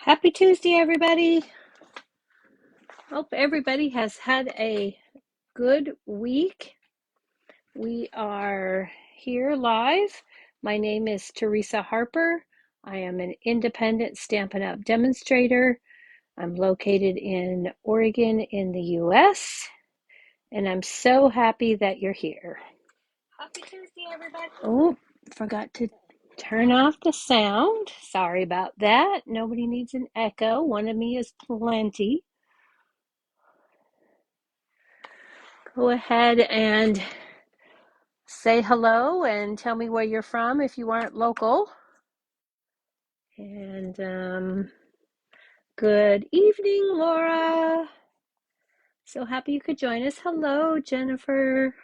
Happy Tuesday, everybody. Hope everybody has had a good week. We are here live. My name is Teresa Harper. I am an independent Stampin' Up! Demonstrator. I'm located in Oregon in the U.S., and I'm so happy that you're here. Happy Tuesday, everybody. Oh, forgot to turn off the sound. Sorry about that. Nobody needs an echo. One of me is plenty. Go ahead and say hello and tell me where you're from if you aren't local. And good evening, Laura. So happy you could join us. Hello, Jennifer.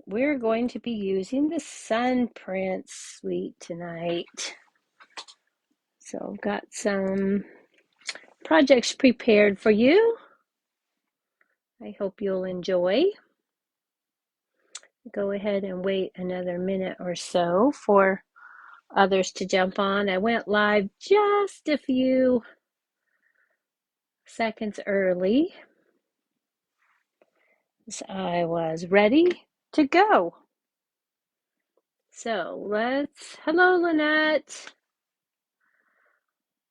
We're going to be using the Sun Print Suite tonight. So I've got some projects prepared for you. I hope you'll enjoy. Go ahead and wait another minute or so for others to jump on. I went live just a few seconds early, so I was ready to go. So hello Lynette.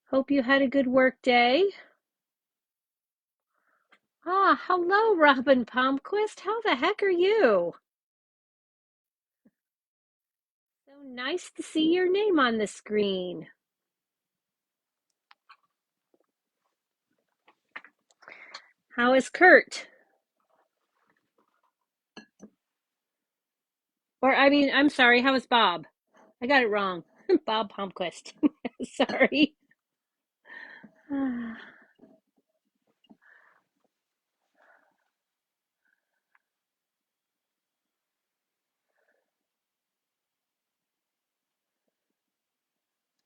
Hope you had a good work day. Hello Robin Palmquist. How the heck are you? So nice to see your name on the screen. How is Kurt? I'm sorry, how is Bob? I got it wrong. Bob Palmquist. Sorry.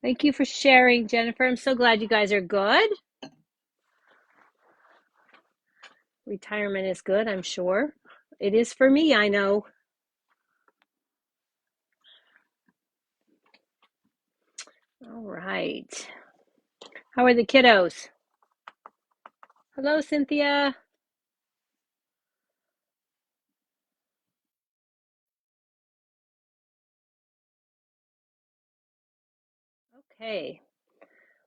Thank you for sharing, Jennifer. I'm so glad you guys are good. Retirement is good, I'm sure. It is for me, I know. All right. How are the kiddos? Hello, Cynthia. Okay.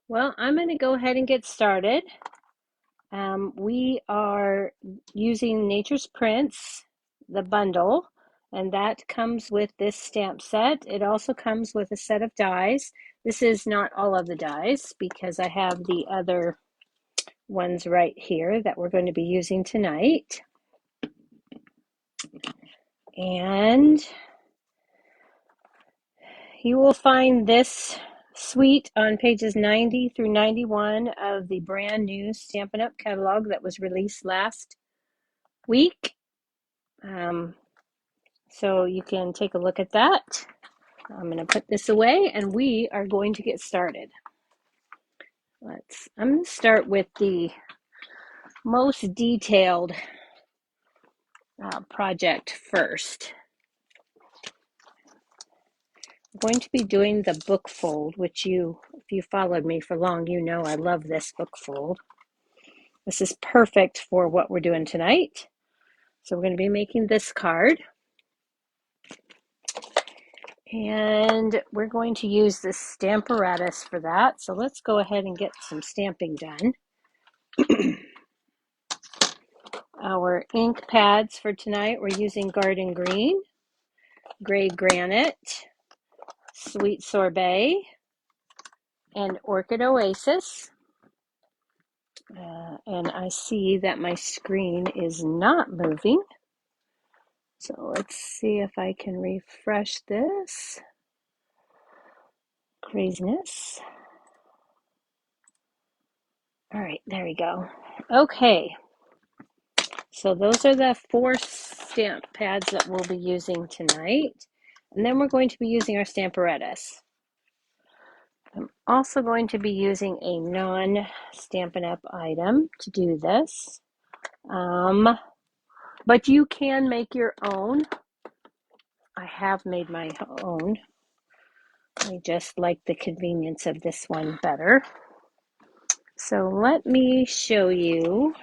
Well, I'm going to go ahead and get started. We are using Nature's Prints, the bundle, and that comes with this stamp set. It also comes with a set of dies. This is not all of the dies because I have the other ones right here that we're going to be using tonight. And you will find this suite on pages 90 through 91 of the brand new Stampin' Up! Catalog that was released last week. So you can take a look at that. I'm going to put this away and we are going to get started. I'm going to start with the most detailed project first. I'm going to be doing the book fold, which if you followed me for long, you know I love this book fold. This is perfect for what we're doing tonight. So we're going to be making this card. And we're going to use this Stamparatus for that. So let's go ahead and get some stamping done. Our ink pads for tonight, we're using Garden Green, Gray Granite, Sweet Sorbet, and Orchid Oasis. And I see that my screen is not moving. So let's see if I can refresh this. Craziness. All right, there we go. Okay. So those are the 4 stamp pads that we'll be using tonight. And then we're going to be using our Stamparatus. I'm also going to be using a non-Stampin' Up! Item to do this. But you can make your own. I have made my own. I just like the convenience of this one better. So let me show you.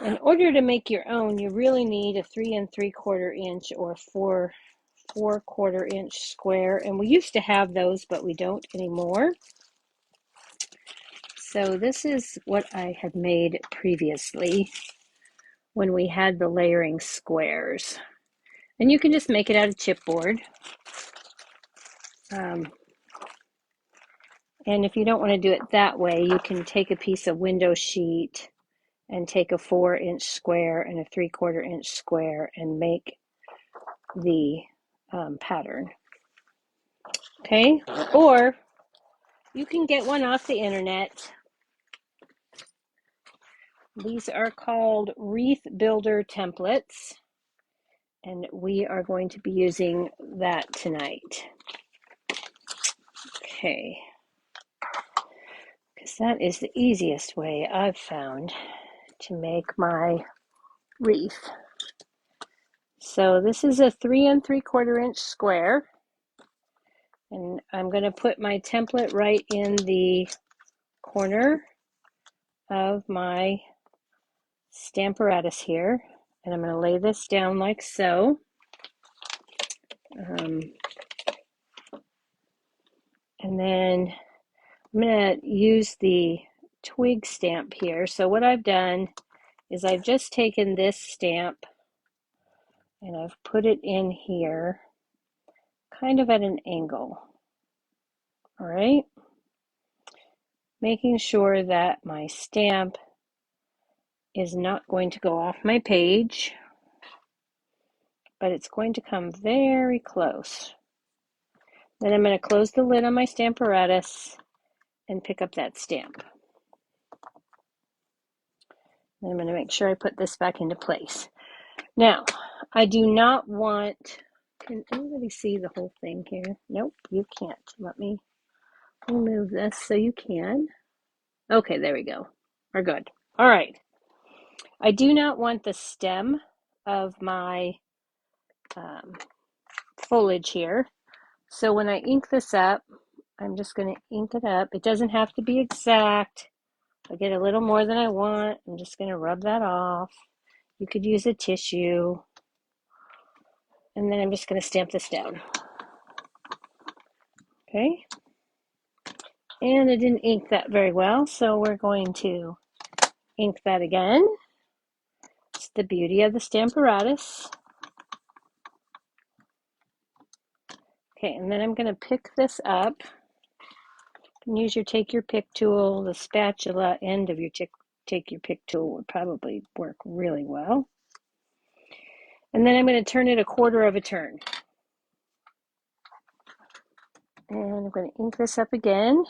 In order to make your own, you really need a 3 3/4 inch or 4 1/4 inch square. And we used to have those, but we don't anymore. So this is what I had made previously when we had the layering squares. And you can just make it out of chipboard. And if you don't want to do it that way, you can take a piece of window sheet and take a 4-inch square and a 3/4 inch square and make the pattern. Okay, or you can get one off the internet. These are called Wreath Builder templates, and we are going to be using that tonight. Okay, because that is the easiest way I've found to make my wreath. So this is a 3 3/4 inch square, and I'm going to put my template right in the corner of my Stamparatus here, and I'm going to lay this down like so. And then I'm going to use the twig stamp here. So what I've done is I've just taken this stamp and I've put it in here kind of at an angle. All right, making sure that my stamp is not going to go off my page, but it's going to come very close. Then I'm going to close the lid on my Stamparatus and pick up that stamp. And I'm going to make sure I put this back into place. Now, I do not want, can anybody see the whole thing here? Nope, you can't. Let me remove this so you can. Okay, there we go. We're good. All right. I do not want the stem of my foliage here. So when I ink this up, I'm just going to ink it up. It doesn't have to be exact. I get a little more than I want. I'm just going to rub that off. You could use a tissue. And then I'm just going to stamp this down. Okay. And I didn't ink that very well, so we're going to ink that again. It's the beauty of the Stamparatus. Okay, and then I'm going to pick this up. You can use your take your pick tool. The spatula end of your take your pick tool would probably work really well. And then I'm going to turn it 1/4 of a turn. And I'm going to ink this up again.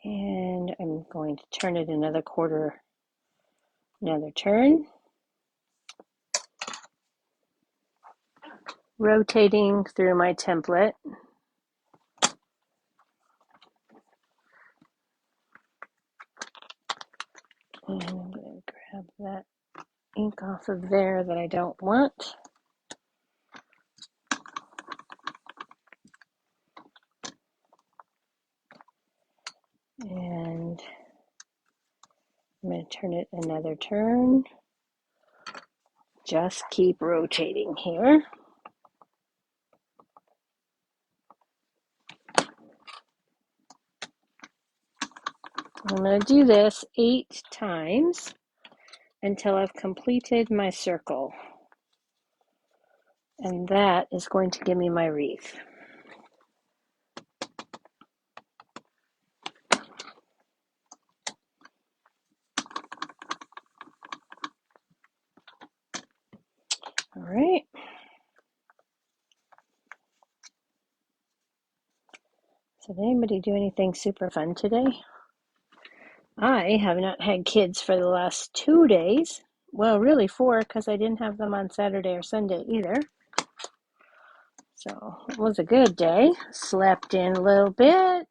And I'm going to turn it another turn. Rotating through my template. And I'm going to grab that ink off of there that I don't want. And I'm going to turn it another turn. Just keep rotating here. I'm going to do this 8 times until I've completed my circle. And that is going to give me my wreath. All right. So did anybody do anything super fun today? I have not had kids for the last 2 days. Well, really 4, because I didn't have them on Saturday or Sunday either. So it was a good day. Slept in a little bit.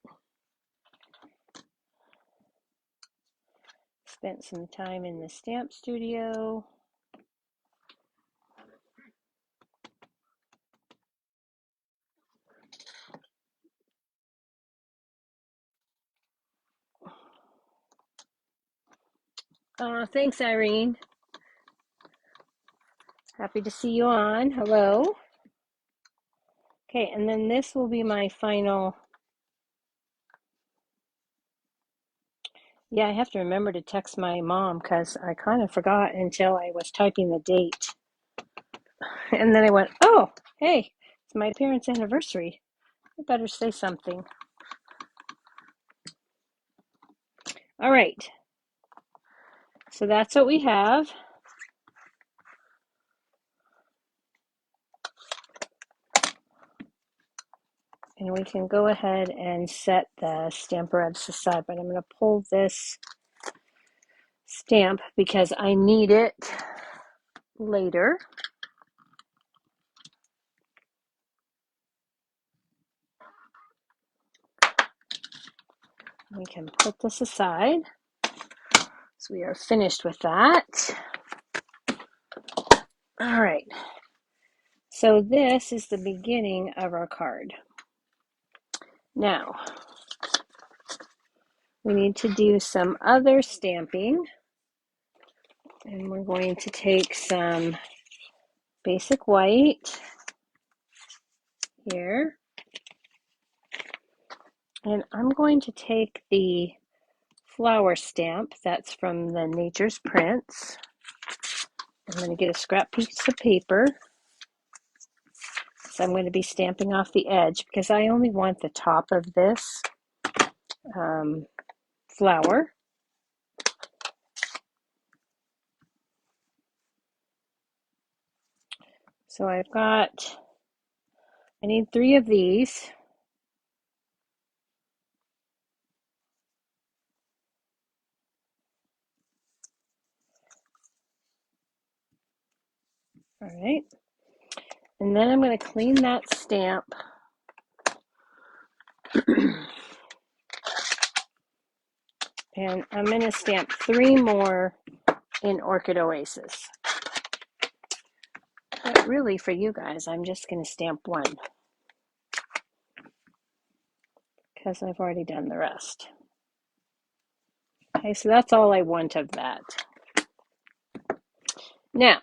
Spent some time in the stamp studio. Thanks, Irene. Happy to see you on. Hello. Okay, and then this will be my final. Yeah, I have to remember to text my mom because I kind of forgot until I was typing the date. And then I went, oh, hey, it's my parents' anniversary. I better say something. All right. So that's what we have. And we can go ahead and set the stamperettes aside, but I'm going to pull this stamp because I need it later. We can put this aside. So we are finished with that. All right. So this is the beginning of our card. Now, we need to do some other stamping. And we're going to take some basic white here. And I'm going to take the flower stamp that's from the Nature's Prints. I'm going to get a scrap piece of paper. So I'm going to be stamping off the edge because I only want the top of this flower. So I need 3 of these. All right. And then I'm going to clean that stamp. And I'm going to stamp 3 more in Orchid Oasis. But really, for you guys, I'm just going to stamp 1 because I've already done the rest. Okay, so that's all I want of that. Now,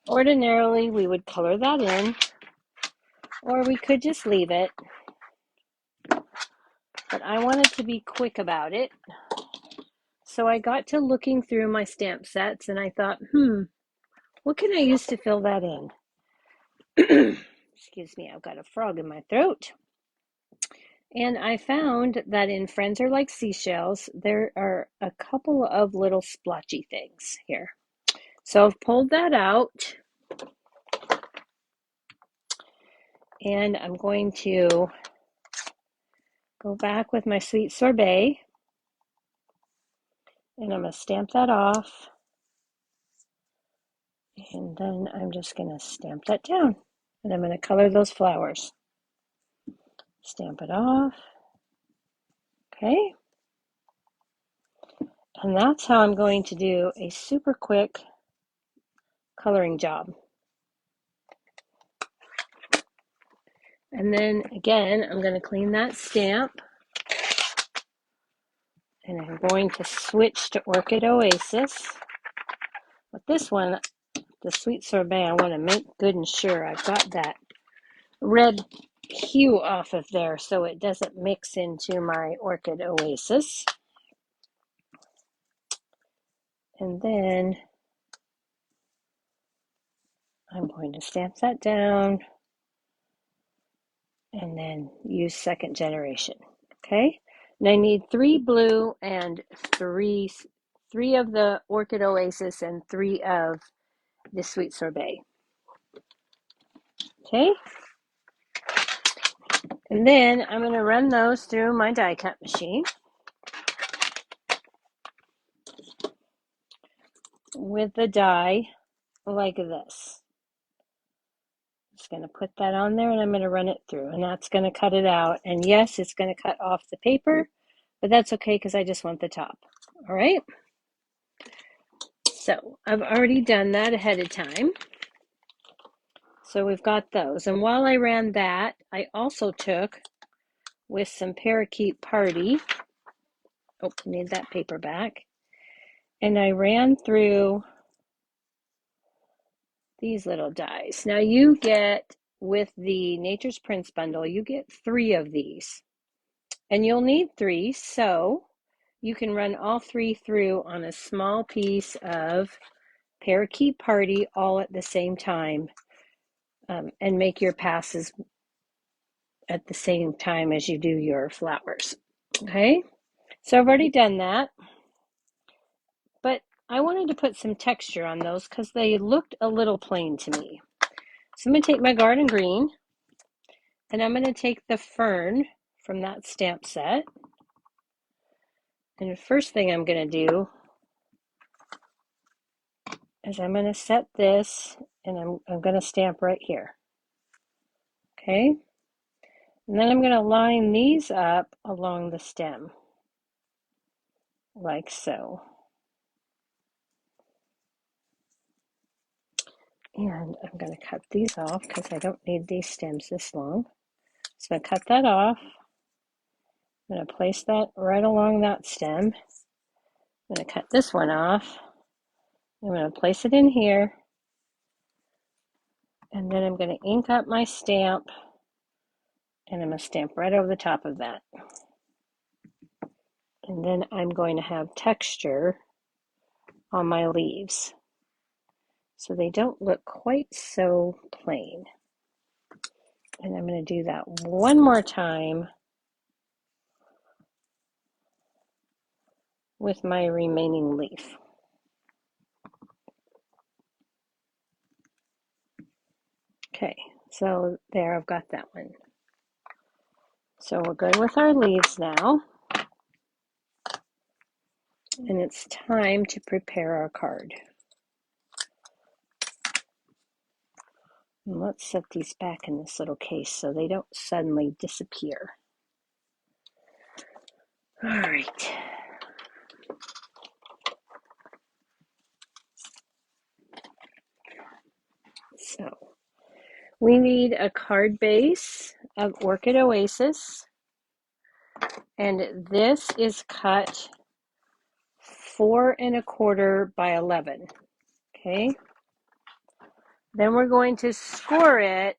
ordinarily, we would color that in, or we could just leave it. But I wanted to be quick about it. So I got to looking through my stamp sets, and I thought, what can I use to fill that in? Excuse me, I've got a frog in my throat. And I found that in Friends Are Like Seashells, there are a couple of little splotchy things here. So I've pulled that out. And I'm going to go back with my Sweet Sorbet. And I'm going to stamp that off. And then I'm just going to stamp that down. And I'm going to color those flowers. Stamp it off. Okay. And that's how I'm going to do a super quick coloring job. And then again, I'm going to clean that stamp. And I'm going to switch to Orchid Oasis. With this one, the Sweet Sorbet, I want to make good and sure I've got that red hue off of there so it doesn't mix into my Orchid Oasis. And then I'm going to stamp that down and then use second generation. Okay, and I need 3 blue and 3 of the Orchid Oasis and 3 of the Sweet Sorbet. Okay, and then I'm going to run those through my die cut machine with the die like this. Just going to put that on there and I'm going to run it through, and that's going to cut it out. And yes, it's going to cut off the paper, but that's okay because I just want the top. All right. So I've already done that ahead of time. So we've got those. And while I ran that, I also took with some Parakeet Party. Oh, need that paper back. And I ran through these little dies. Now you get, with the Nature's Prints bundle, you get 3 of these. And you'll need 3, so you can run all 3 through on a small piece of Parakeet Party all at the same time, and make your passes at the same time as you do your flowers. Okay, so I've already done that, but I wanted to put some texture on those because they looked a little plain to me. So I'm going to take my garden green, and I'm going to take the fern from that stamp set. And the first thing I'm going to do is I'm going to set this, and I'm going to stamp right here. Okay, and then I'm going to line these up along the stem, like so. And I'm going to cut these off because I don't need these stems this long. So I'm going to cut that off. I'm going to place that right along that stem. I'm going to cut this one off. I'm going to place it in here. And then I'm going to ink up my stamp. And I'm going to stamp right over the top of that. And then I'm going to have texture on my leaves, so they don't look quite so plain. And I'm going to do that one more time with my remaining leaf. Okay, so there, I've got that one. So we're good with our leaves now. And it's time to prepare our card. And let's set these back in this little case so they don't suddenly disappear. All right. So we need a card base of Orchid Oasis. And this is cut 4 1/4 by 11. Okay. Then we're going to score it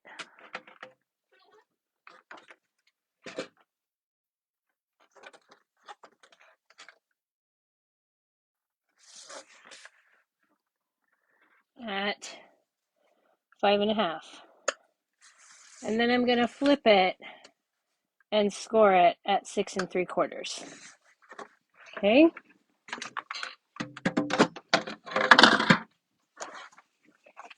at 5 1/2. And then I'm going to flip it and score it at 6 3/4. Okay.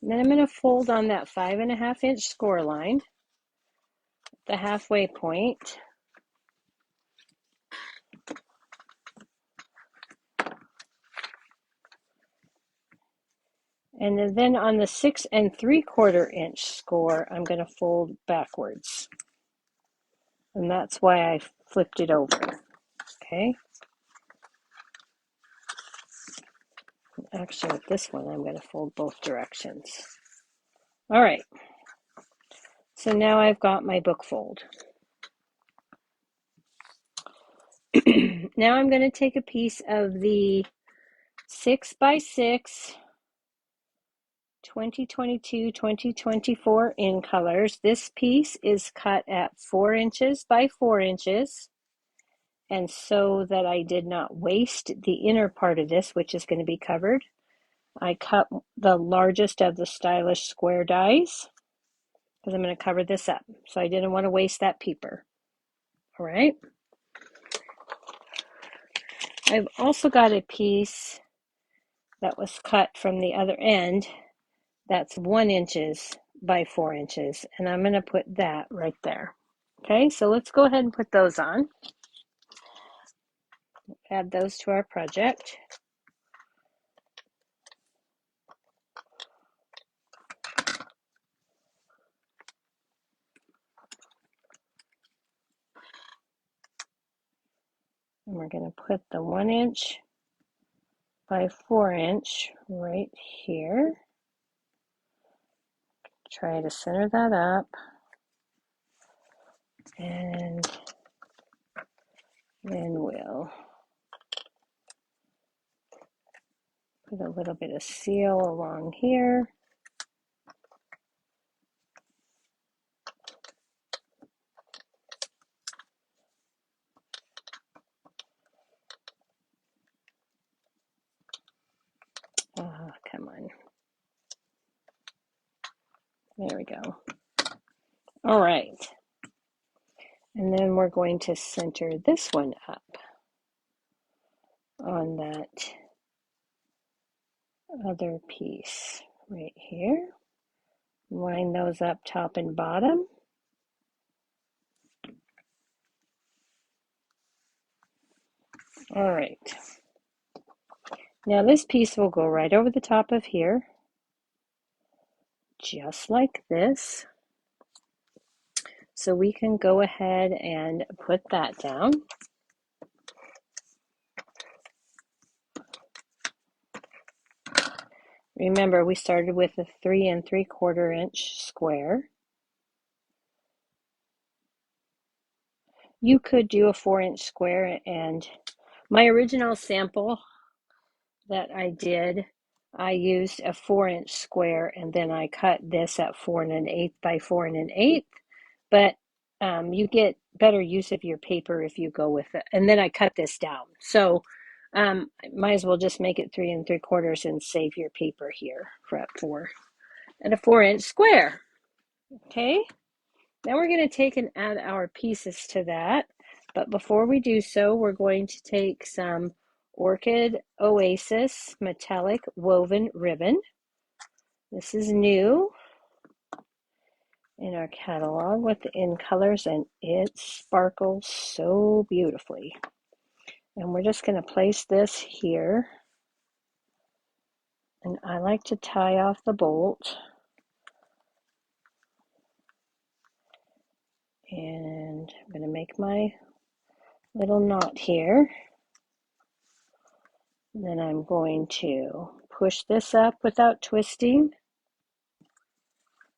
And then I'm going to fold on that 5 1/2 inch score line, the halfway point. And then on the 6 3/4 inch score, I'm going to fold backwards. And that's why I flipped it over. Okay. Actually, with this one, I'm going to fold both directions. All right. So now I've got my book fold. Now I'm going to take a piece of the 6 by 6 2022-2024 in colors. This piece is cut at 4 inches by 4 inches. And so that I did not waste the inner part of this, which is going to be covered, I cut the largest of the stylish square dies because I'm going to cover this up. So I didn't want to waste that paper. All right. I've also got a piece that was cut from the other end that's 1 inches by 4 inches, and I'm going to put that right there. Okay, so let's go ahead and put those on. Add those to our project. And we're going to put the 1 inch by 4 inch right here. Try to center that up, and then we'll put a little bit of seal along here. Come on. There we go. All right. And then we're going to center this one up on that other piece right here. Line those up top and bottom. All right. Now this piece will go right over the top of here, just like this. So we can go ahead and put that down. Remember, we started with a 3 3/4 inch square. You could do a 4-inch square, and my original sample that I did, I used a 4-inch square, and then I cut this at 4 1/8 by 4 1/8. But you get better use of your paper if you go with it. And then I cut this down. So might as well just make it 3 3/4 and save your paper here for at a 4-inch square. Okay. Now we're going to take and add our pieces to that. But before we do so, we're going to take some Orchid Oasis metallic woven ribbon. This is new in our catalog with the in colors, and it sparkles so beautifully. And we're just going to place this here. And I like to tie off the bolt. And I'm going to make my little knot here. And then I'm going to push this up without twisting.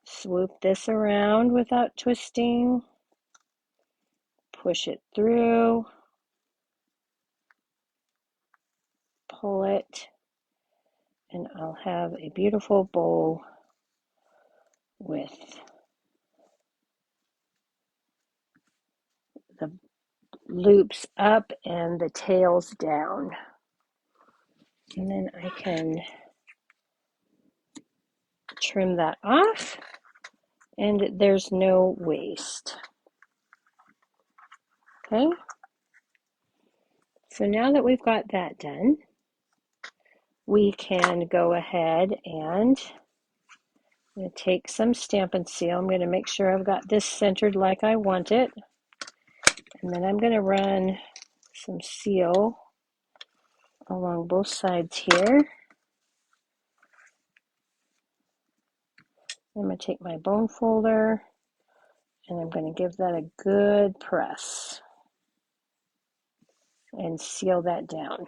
Swoop this around without twisting. Push it through. Pull it. And I'll have a beautiful bowl with the loops up and the tails down. And then I can trim that off, and there's no waste. Okay, so now that we've got that done, we can go ahead and I'm going to take some Stampin' Seal. I'm going to make sure I've got this centered like I want it. And then I'm going to run some seal along both sides here. I'm going to take my bone folder and I'm going to give that a good press and seal that down.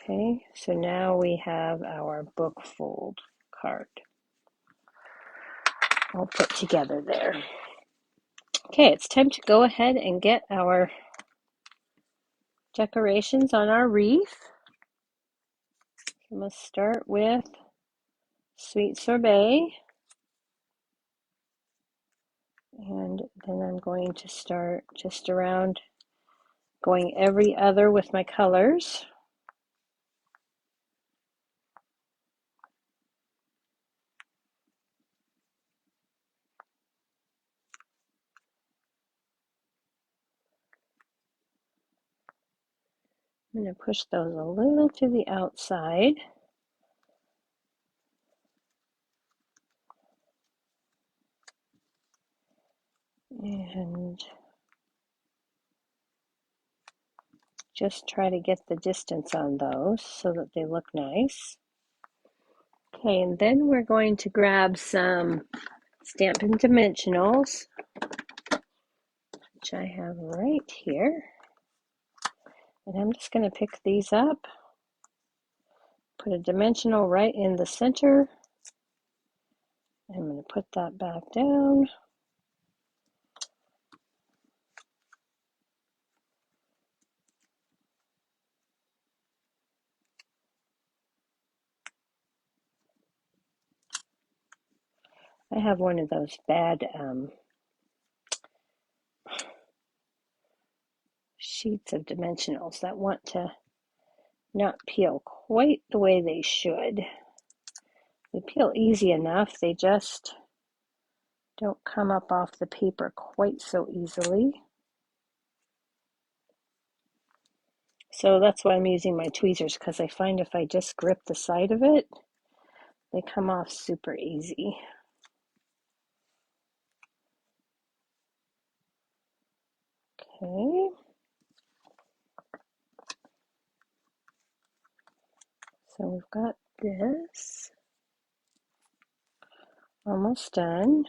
Okay, so now we have our book fold card all put together there. Okay, it's time to go ahead and get our decorations on our wreath. I'm going to start with Sweet Sorbet, and then I'm going to start just around going every other with my colors. I'm going to push those a little to the outside. And just try to get the distance on those so that they look nice. Okay, and then we're going to grab some Stampin' Dimensionals, which I have right here. And I'm just going to pick these up, put a dimensional right in the center. I'm going to put that back down. I have one of those bad sheets of dimensionals that want to not peel quite the way they should. They peel easy enough, they just don't come up off the paper quite so easily. So that's why I'm using my tweezers, because I find if I just grip the side of it, they come off super easy. Okay. So we've got this almost done.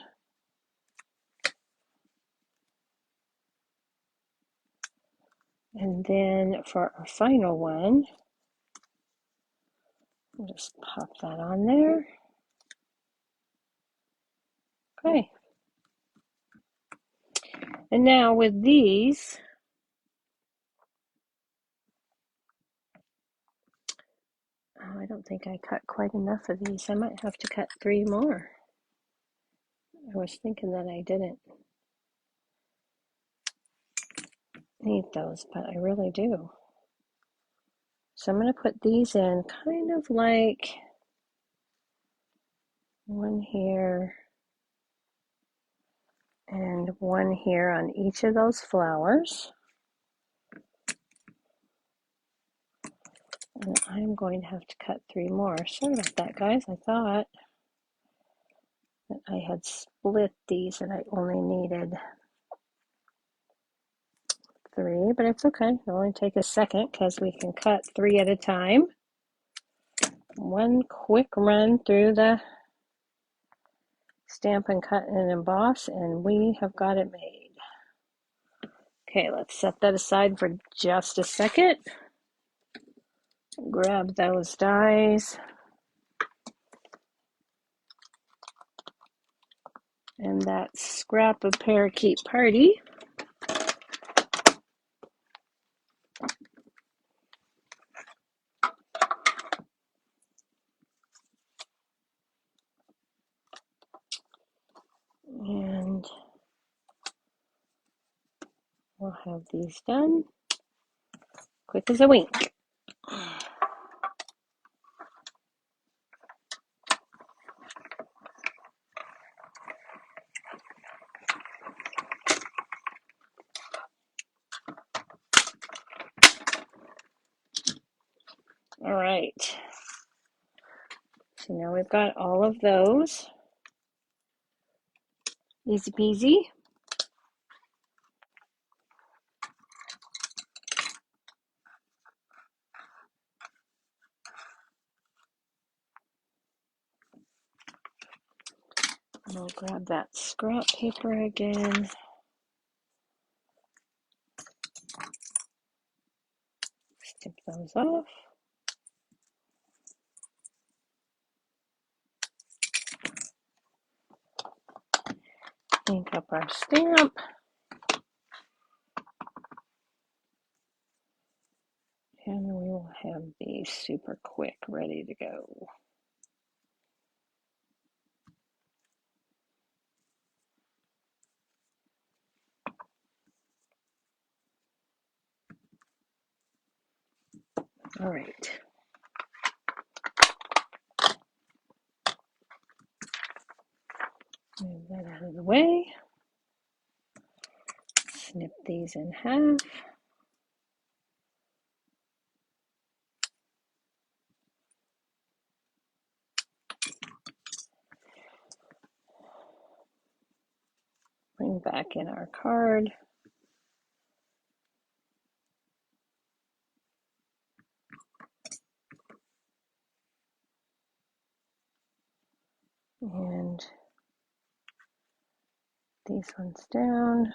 And then for our final one, I'll just pop that on there. Okay. And now with these, I don't think I cut quite enough of these. I might have to cut 3 more. I was thinking that I didn't need those, but I really do. So I'm going to put these in kind of like one here and one here on each of those flowers. And I'm going to have to cut 3 more. Sorry about that, guys. I thought that I had split these and I only needed 3, but it's okay. It'll only take a second because we can cut 3 at a time. One quick run through the Stampin' Cut and Emboss, and we have got it made. Okay, let's set that aside for just a second. Grab those dies. And that scrap of Parakeet Party. And we'll have these done quick as a wink. All right. So now we've got all of those. Easy peasy. We'll grab that scrap paper again. Snip those off. Ink up our stamp. And we will have these super quick, ready to go. All right. Move that out of the way. Snip these in half. Bring back in our card. And these ones down.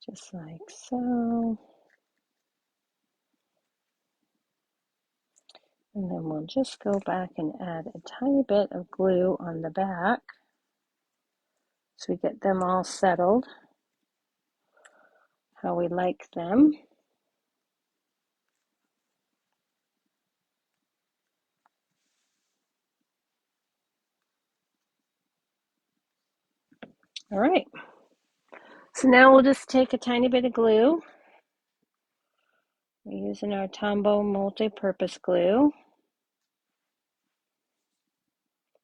just like so. And then we'll just go back and add a tiny bit of glue on the back so we get them all settled how we like them. All right, so now we'll just take a tiny bit of glue. We're using our Tombow multi-purpose glue.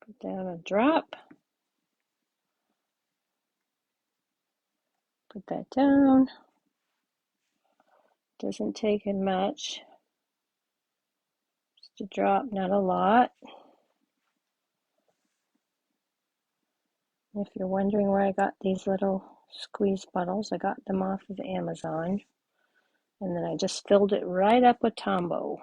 Put down a drop. Put that down. Doesn't take it much. Just a drop, not a lot. If you're wondering where I got these little squeeze bottles, I got them off of Amazon. And then I just filled it right up with Tombow.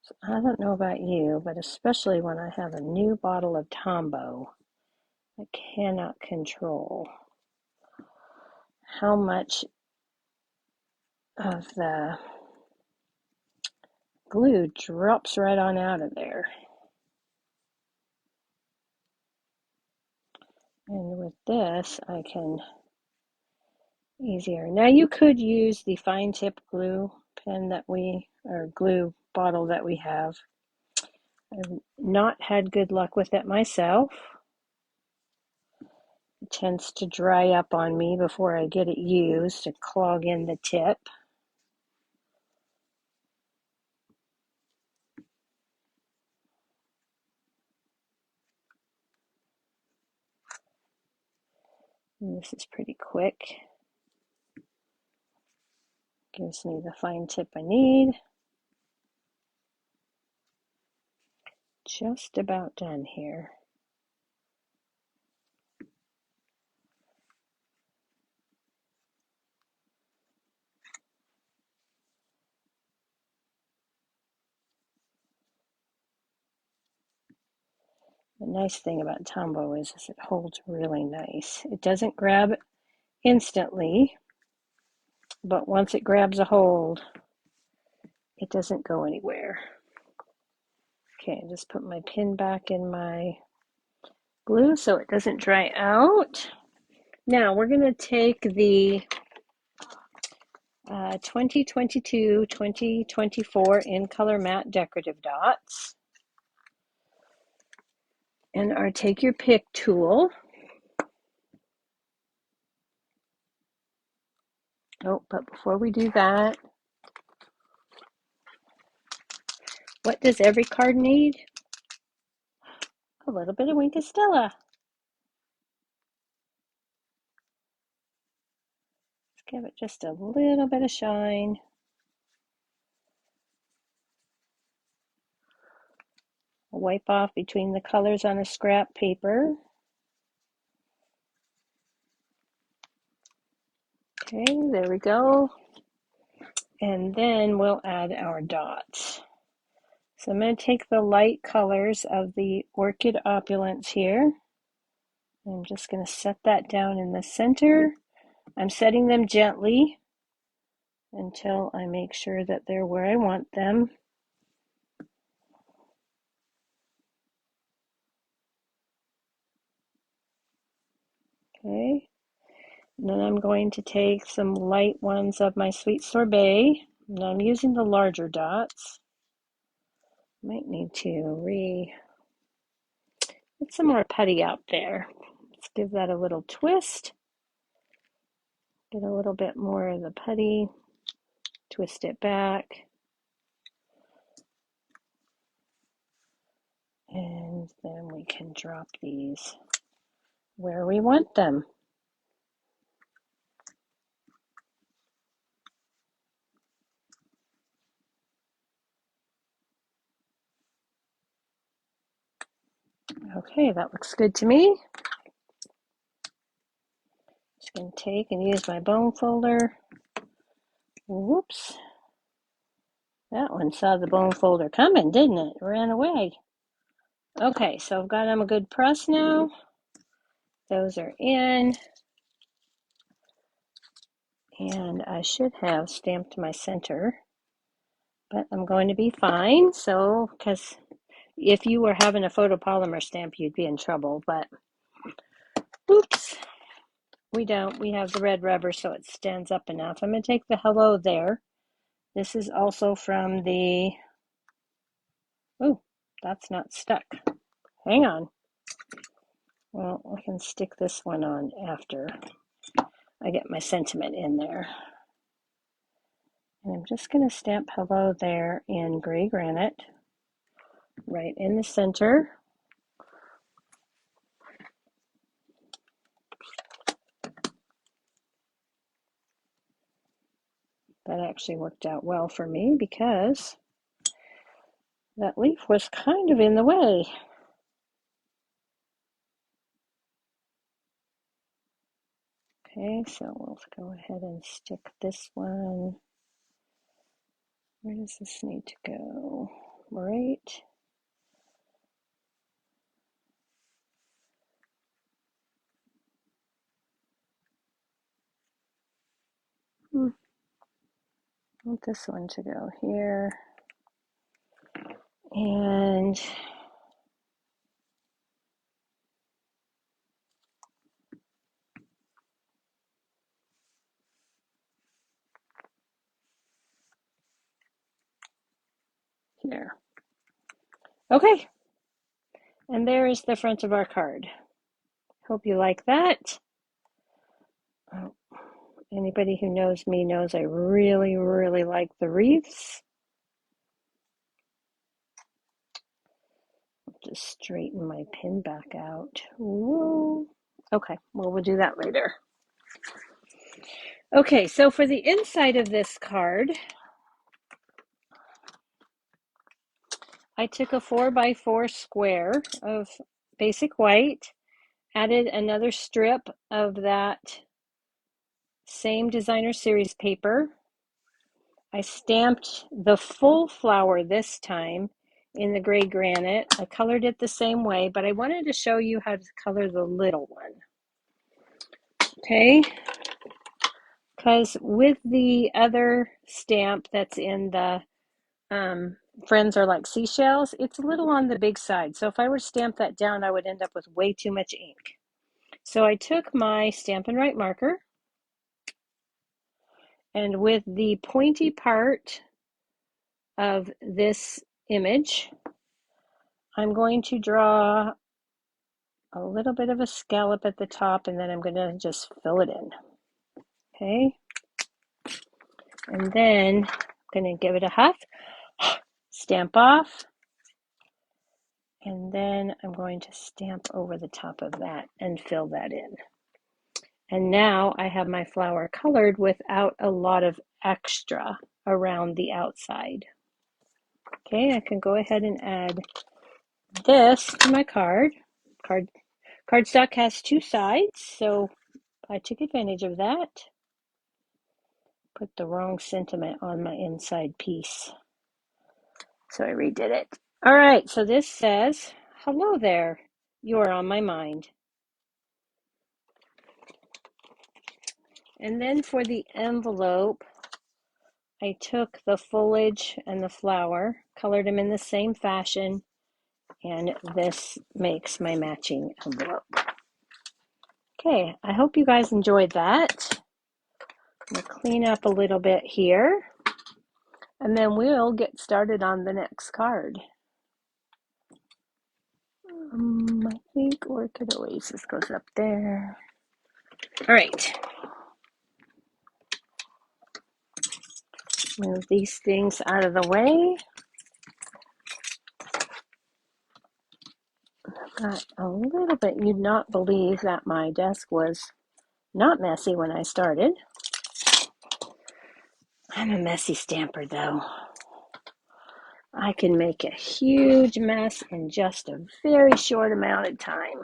So I don't know about you, but especially when I have a new bottle of Tombow, I cannot control how much of the glue drops right on out of there. And with this, I can easier. Now you could use the fine tip glue pen or glue bottle that we have. I've not had good luck with it myself. It tends to dry up on me before I get it used and clog in the tip. And this is pretty quick. Gives me the fine tip I need. Just about done here. The nice thing about Tombow is it holds really nice. It doesn't grab instantly, but once it grabs a hold, it doesn't go anywhere. Okay, just put my pin back in my glue so it doesn't dry out. Now we're going to take the 2022-2024 in color matte decorative dots and our take your pick tool. Oh, but before we do that, what does every card need? A little bit of Wink of Stella. Let's give it just a little bit of shine. Wipe off between the colors on a scrap paper. Okay, there we go. And then we'll add our dots. So I'm going to take the light colors of the Orchid Opulence here. I'm just going to set that down in the center. I'm setting them gently until I make sure that they're where I want them. Okay, and then I'm going to take some light ones of my Sweet Sorbet. And I'm using the larger dots. Might need to get some more putty out there. Let's give that a little twist. Get a little bit more of the putty. Twist it back. And then we can drop these where we want them. Okay, that looks good to me. Just going to take and use my bone folder. Whoops. That one saw the bone folder coming, didn't it? It ran away. Okay, so I've got them a good press now. Those are in. And I should have stamped my center, but I'm going to be fine. So, because if you were having a photopolymer stamp, you'd be in trouble, but oops, we don't. We have the red rubber, so it stands up enough. I'm going to take the hello there. This is also from the, oh, that's not stuck. Hang on. Well, I can stick this one on after I get my sentiment in there. And I'm just going to stamp hello there in gray granite, right in the center. That actually worked out well for me because that leaf was kind of in the way. Okay, so we'll go ahead and stick this one. Where does this need to go? Right. I want this one to go here. And here. Okay, and there is the front of our card. Hope you like that. Oh, anybody who knows me knows I really, really like the wreaths. Just straighten my pin back out. Whoa. Okay, well, we'll do that later. Okay, so for the inside of this card, I took a 4x4 square of basic white, added another strip of that same designer series paper. I stamped the full flower this time in the gray granite. I colored it the same way, but I wanted to show you how to color the little one. Okay, because with the other stamp that's in the Friends Are Like Seashells, it's a little on the big side. So if I were to stamp that down, I would end up with way too much ink. So I took my Stampin' Write marker, and with the pointy part of this image, I'm going to draw a little bit of a scallop at the top, and then I'm going to just fill it in. Okay, and then I'm going to give it a huff, stamp off, and then I'm going to stamp over the top of that and fill that in. And now I have my flower colored without a lot of extra around the outside. Okay, I can go ahead and add this to my card. Cardstock has two sides, so I took advantage of that. Put the wrong sentiment on my inside piece, so I redid it. All right, so this says, hello there, you are on my mind. And then for the envelope, I took the foliage and the flower, colored them in the same fashion, and this makes my matching envelope. Okay, I hope you guys enjoyed that. I'm going to clean up a little bit here, and then we'll get started on the next card. I think Orchid Oasis goes up there. All right. Move these things out of the way. Got a little bit, you'd not believe that my desk was not messy when I started. I'm a messy stamper though. I can make a huge mess in just a very short amount of time.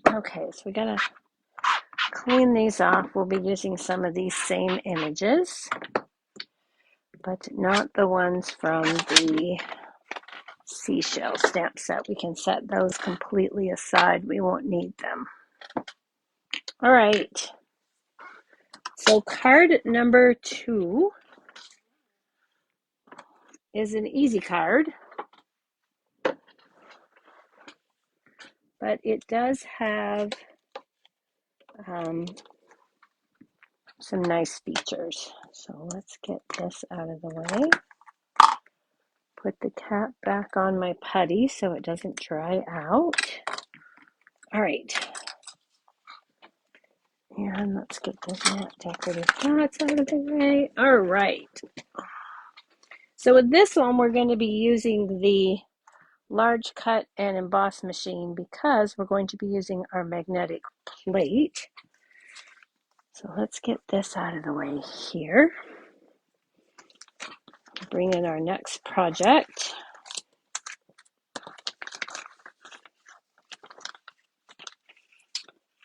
Okay, so we gotta clean these off. We'll be using some of these same images. but not the ones from the seashell stamp set. We can set those completely aside. We won't need them. All right. So card number 2 is an easy card, but it does have some nice features. So let's get this out of the way. Put the cap back on my putty so it doesn't dry out. All right. And let's get the matte decorative dots out of the way. All right. So with this one, we're going to be using the large cut and emboss machine because we're going to be using our magnetic plate. So let's get this out of the way here. Bring in our next project.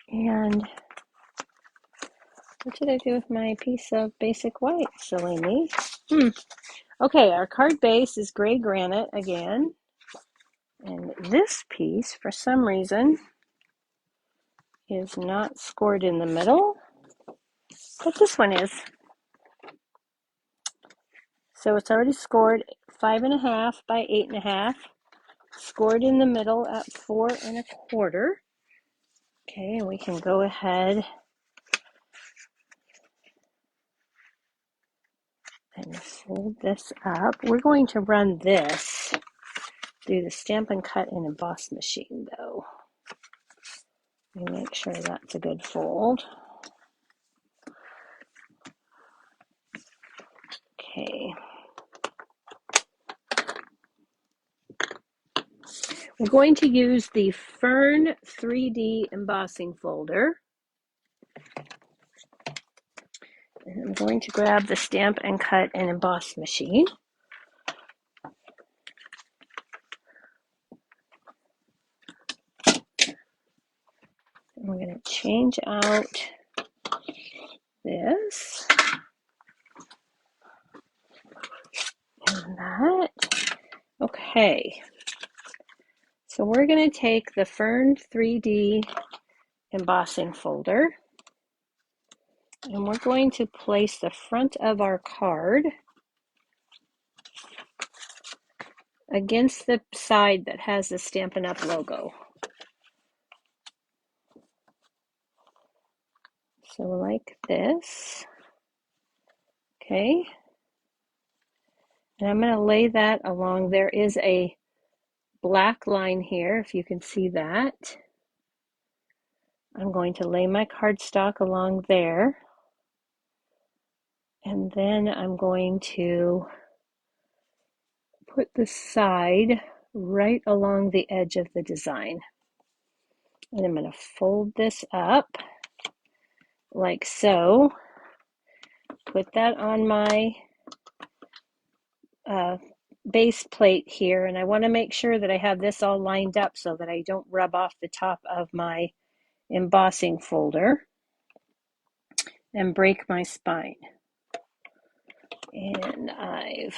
And what did I do with my piece of basic white? Silly me. Okay, our card base is gray granite again. And this piece, for some reason, is not scored in the middle, but this one is. So it's already scored 5.5 by 8.5, scored in the middle at 4 1/4. Okay, and we can go ahead and fold this up. We're going to run this through the Stampin' Cut and Emboss machine, though. Let me make sure that's a good fold. Okay. We're going to use the Fern 3D embossing folder. And I'm going to grab the Stampin' Cut and Emboss machine. And we're going to change out this and that. Okay. So we're going to take the Fern 3D embossing folder and we're going to place the front of our card against the side that has the Stampin' Up! Logo. So like this. Okay. And I'm going to lay that along. There is a black line here, if you can see that. I'm going to lay my cardstock along there. And then I'm going to put the side right along the edge of the design. And I'm going to fold this up like so. Put that on my base plate here. And I want to make sure that I have this all lined up so that I don't rub off the top of my embossing folder and break my spine. And I've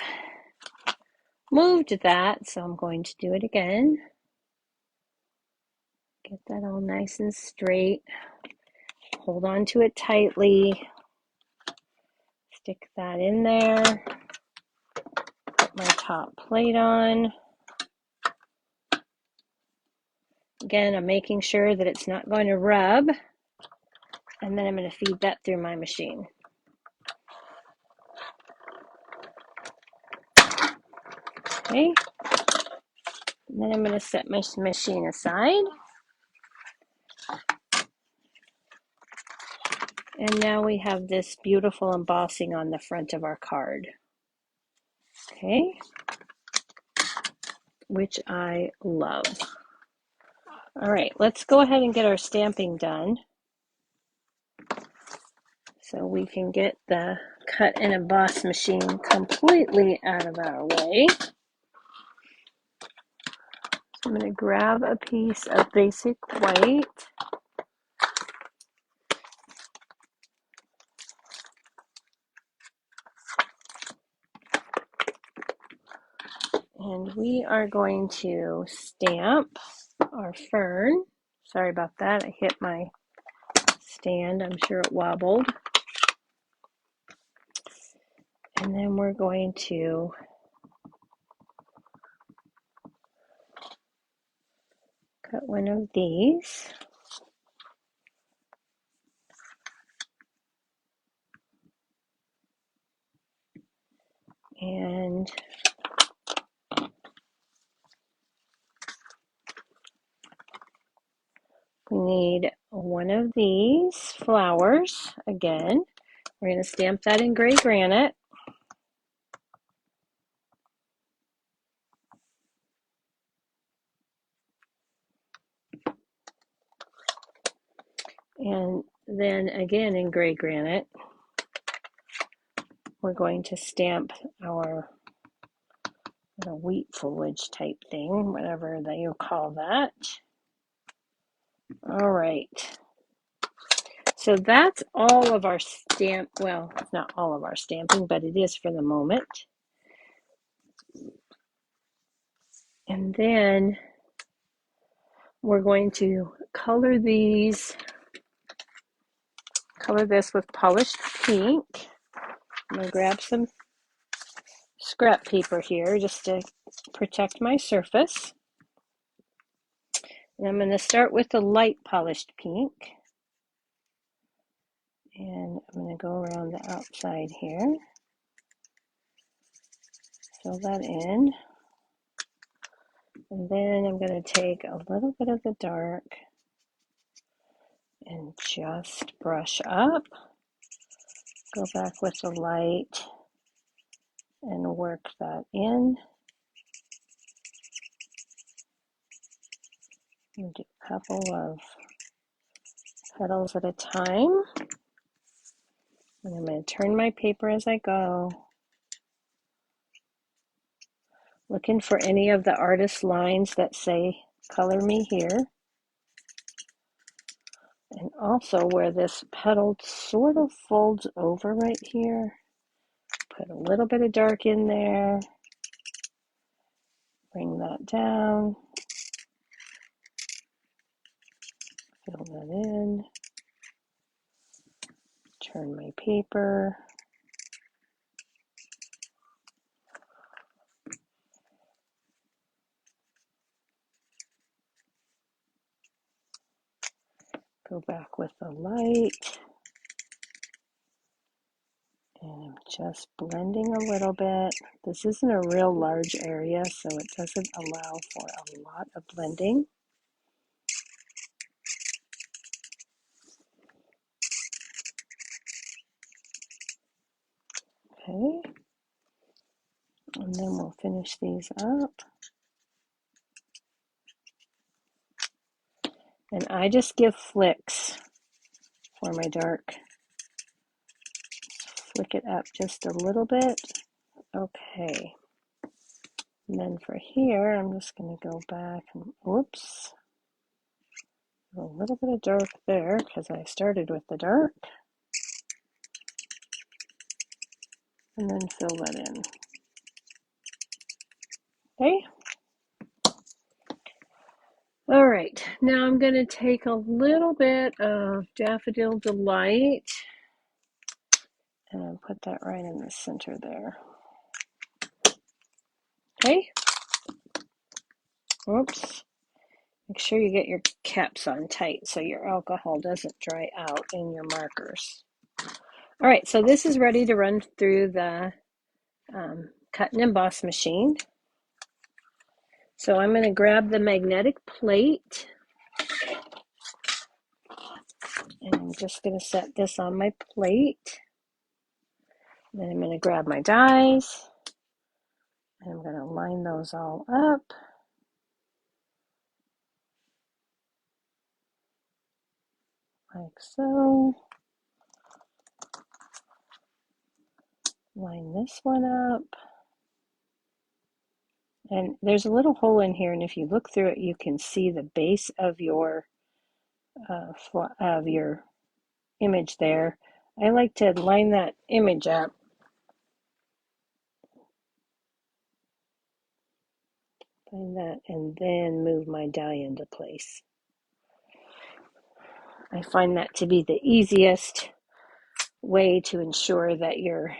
moved that, so I'm going to do it again. Get that all nice and straight. Hold on to it tightly. Stick that in there. Put my top plate on. Again, I'm making sure that it's not going to rub. And then I'm going to feed that through my machine. Okay. And then I'm going to set my machine aside. And now we have this beautiful embossing on the front of our card. Okay. Which I love. All right, let's go ahead and get our stamping done so we can get the cut and emboss machine completely out of our way. I'm going to grab a piece of basic white. we are going to stamp our fern. Sorry about that, I hit my stand, I'm sure it wobbled. And then we're going to cut one of these. And we need one of these flowers again. We're going to stamp that in gray granite. And then again in gray granite, we're going to stamp our wheat foliage type thing, whatever you call that. All right. So that's all of our stamp, well, not all of our stamping, but it is for the moment. And then we're going to color this with polished pink. I'm going to grab some scrap paper here just to protect my surface. And I'm going to start with the light polished pink. And I'm going to go around the outside here. Fill that in. And then I'm going to take a little bit of the dark and just brush up. Go back with the light and work that in. And do a couple of petals at a time. And I'm going to turn my paper as I go. Looking for any of the artist lines that say color me here. And also where this petal sort of folds over right here. Put a little bit of dark in there. Bring that down. Fill that in. Turn my paper. Go back with the light. And I'm just blending a little bit. This isn't a real large area, so it doesn't allow for a lot of blending. Okay. And then we'll finish these up. And I just give flicks for my dark. Flick it up just a little bit. Okay. And then for here, I'm just going to go back and, whoops, a little bit of dark there because I started with the dark. And then fill that in. Okay. All right, now I'm going to take a little bit of Daffodil Delight and put that right in the center there. Okay. Oops. Make sure you get your caps on tight so your alcohol doesn't dry out in your markers. All right, so this is ready to run through the cut and emboss machine. So I'm going to grab the magnetic plate and I'm just going to set this on my plate. Then I'm going to grab my dies and I'm going to line those all up. Like so. Line this one up. And there's a little hole in here, and if you look through it, you can see the base of your image there. I like to line that image up Find that and then move my die into place. I find that to be the easiest way to ensure that your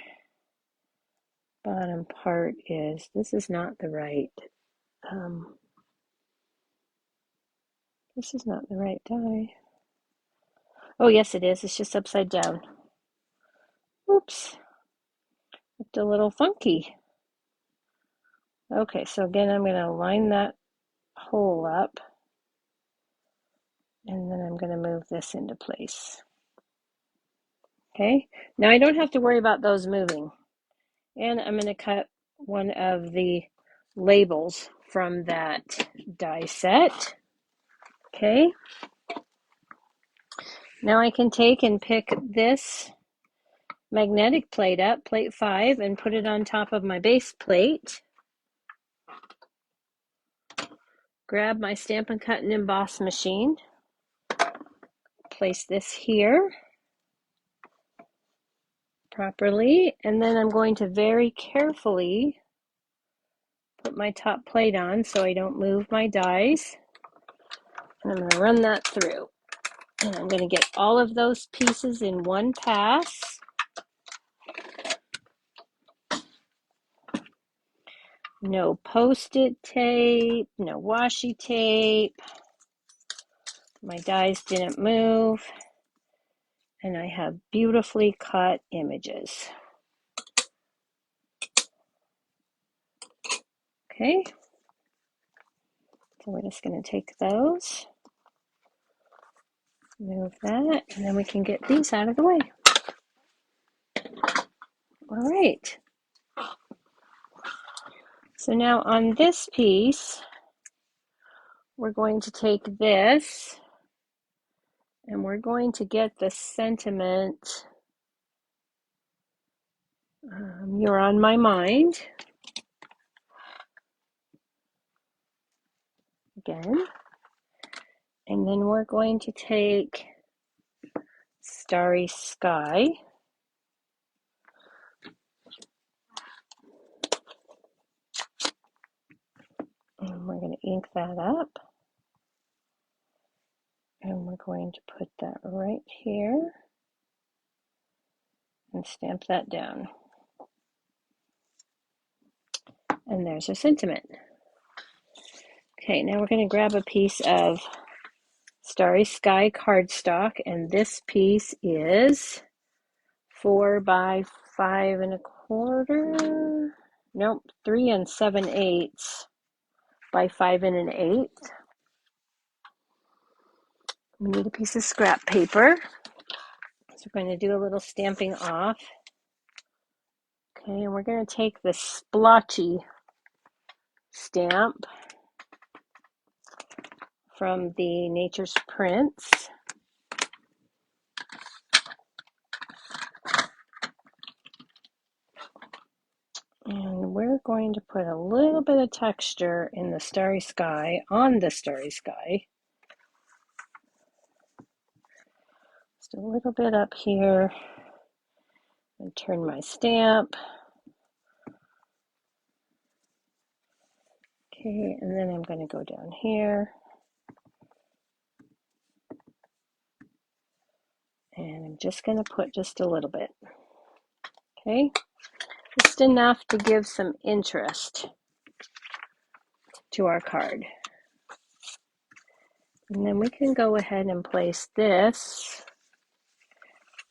bottom part is, this is not the right, this is not the right die. Oh yes it is, it's just upside down. Oops, looked a little funky. Okay, so again I'm going to line that hole up and then I'm going to move this into place. Okay, now I don't have to worry about those moving. And I'm going to cut one of the labels from that die set. Okay, now I can take and pick this magnetic plate up, plate 5, and put it on top of my base plate. Grab my Stampin' Cut and Emboss machine. Place this here properly, and then I'm going to very carefully put my top plate on so I don't move my dies. And I'm going to run that through. And I'm going to get all of those pieces in one pass. No post-it tape, no washi tape. My dies didn't move. And I have beautifully cut images. Okay. So we're just going to take those, move that, and then we can get these out of the way. All right. So now on this piece, we're going to take this and we're going to get the sentiment, you're on my mind, again. And then we're going to take Starry Sky. And we're going to ink that up. And we're going to put that right here and stamp that down. And there's our sentiment. Okay, now we're going to grab a piece of Starry Sky cardstock, and this piece is 4 by 5 1/4. Nope, 3 7/8 by 5 1/8. We need a piece of scrap paper. So we're going to do a little stamping off. Okay, and we're going to take the splotchy stamp from the Nature's Prints. And we're going to put a little bit of texture in the Starry Sky, on the Starry Sky. Just a little bit up here. And turn my stamp. Okay, and then I'm going to go down here. And I'm just going to put just a little bit. Okay, just enough to give some interest to our card. And then we can go ahead and place this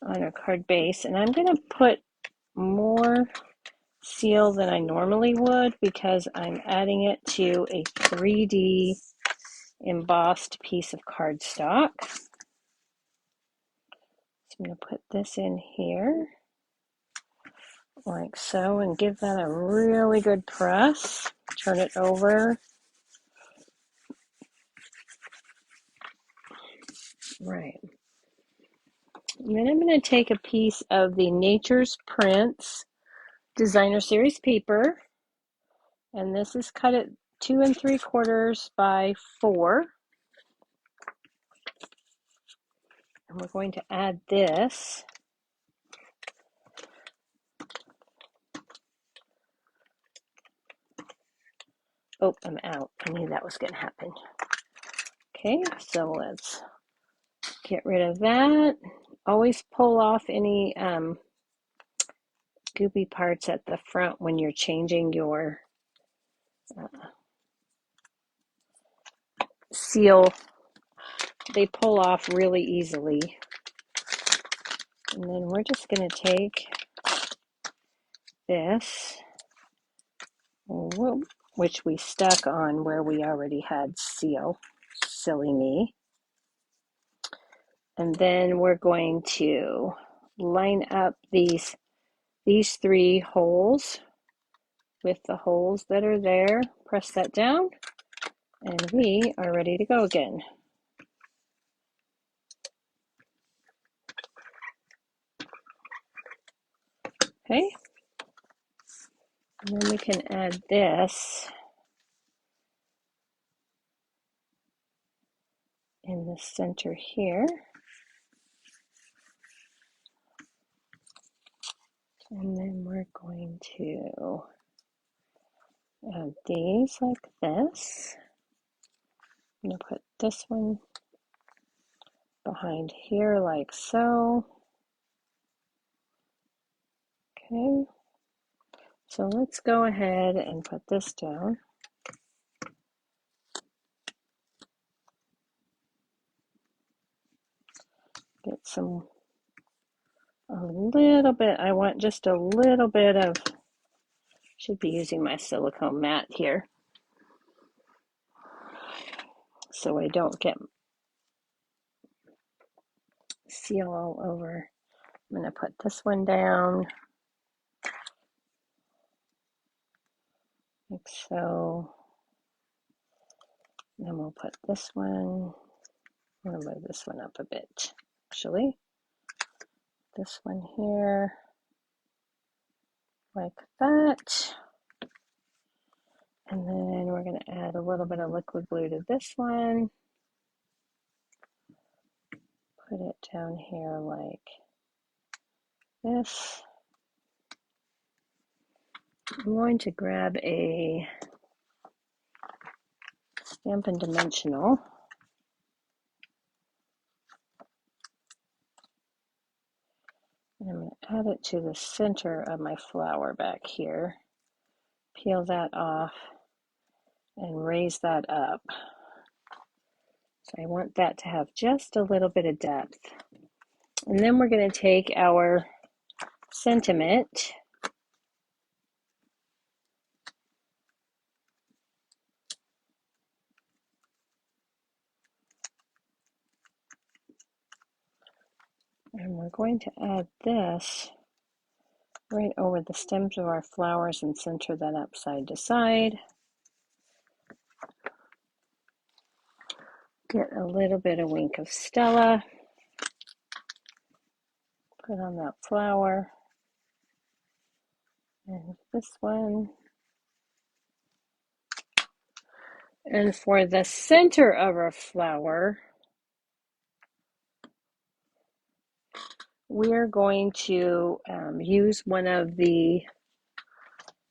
on our card base. And I'm going to put more seal than I normally would because I'm adding it to a 3D embossed piece of cardstock. So I'm going to put this in here like so and give that a really good press. Turn it over. Right. And then I'm going to take a piece of the Nature's Prints Designer Series paper, and this is cut at 2 3/4 by 4. And we're going to add this. Oh, I'm out. I knew that was going to happen. Okay, so let's get rid of that. Always pull off any goopy parts at the front when you're changing your seal. They pull off really easily. And then we're just going to take this, which we stuck on where we already had seal. Silly me. And then we're going to line up these 3 holes with the holes that are there. Press that down, and we are ready to go again. Okay, and then we can add this in the center here. And then we're going to add these like this. I'm going to put this one behind here like so. Okay, so let's go ahead and put this down. Get a little bit, I want just a little bit of, should be using my silicone mat here so I don't get seal all over. I'm going to put this one down like so. And then we'll put this one, I'm going to move this one up a bit actually. This one here like that. And then we're going to add a little bit of liquid glue to this one. Put it down here like this. I'm going to grab a Stampin Dimensional. And I'm going to add it to the center of my flower back here. Peel that off and raise that up. So I want that to have just a little bit of depth. And then we're going to take our sentiment and we're going to add this right over the stems of our flowers and center that up side to side. Get a little bit of Wink of Stella. Put on that flower. And this one. And for the center of our flower, we're going to use one of the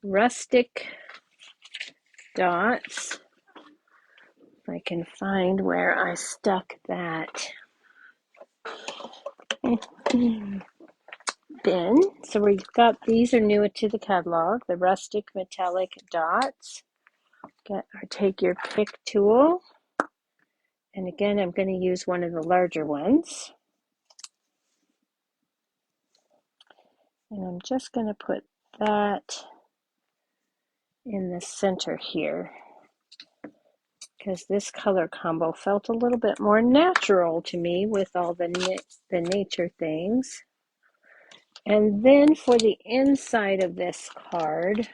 Rustic dots. If I can find where I stuck that bin. So we've got, these are new to the catalog, the Rustic metallic dots. Take your pick tool, and again I'm going to use one of the larger ones, and I'm just going to put that in the center here because this color combo felt a little bit more natural to me with all the nature things. And then for the inside of this card,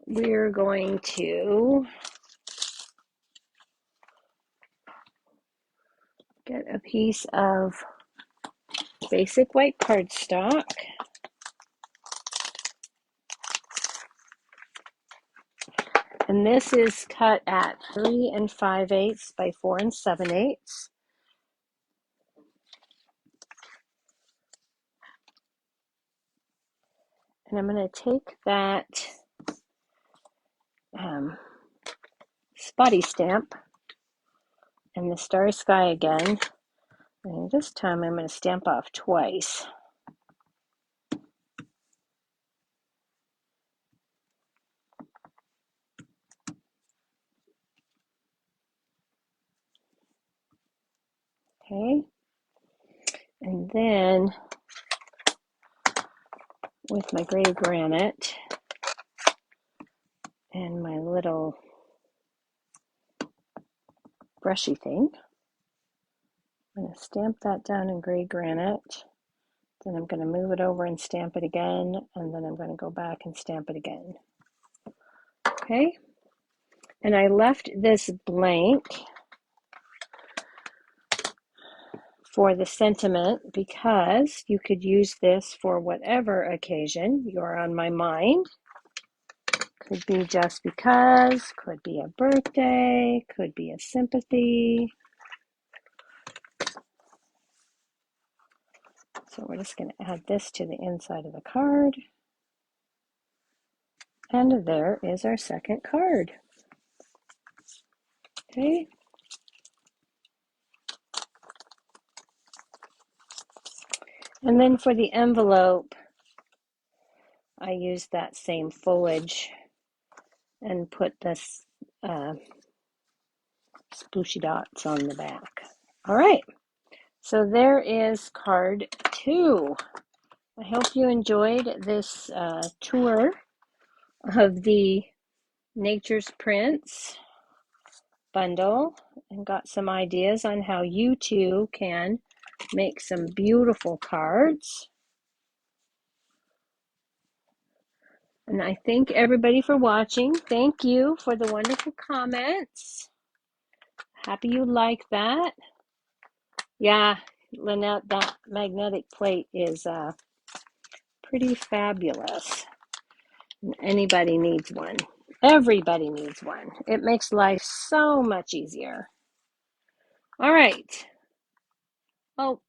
we're going to get a piece of basic white cardstock. And this is cut at 3 5/8 by 4 7/8. And I'm going to take that spotty stamp and the Starry Sky again. And this time I'm going to stamp off twice. Okay. And then with my gray granite and my little brushy thing, I'm going to stamp that down in gray granite. Then I'm going to move it over and stamp it again, and then I'm going to go back and stamp it again. Okay, and I left this blank for the sentiment because you could use this for whatever occasion you're on my mind. Could be just because, could be a birthday, could be a sympathy. So we're just going to add this to the inside of the card. And there is our second card. Okay. And then for the envelope, I used that same foliage and put this splooshy dots on the back. All right. So there is card 2. I hope you enjoyed this tour of the Nature's Prints bundle and got some ideas on how you too can make some beautiful cards. And I thank everybody for watching. Thank you for the wonderful comments. Happy you like that. Yeah, Lynette, that magnetic plate is pretty fabulous. Anybody needs one. Everybody needs one. It makes life so much easier. All right. Oh,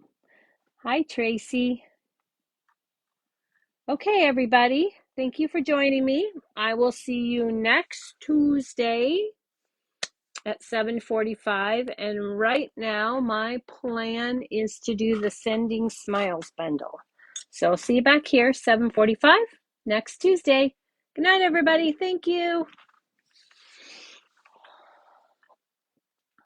hi, Tracy. Okay, everybody. Thank you for joining me. I will see you next Tuesday at 7:45. And right now, my plan is to do the Sending Smiles bundle. So see you back here, 7:45, next Tuesday. Good night, everybody. Thank you.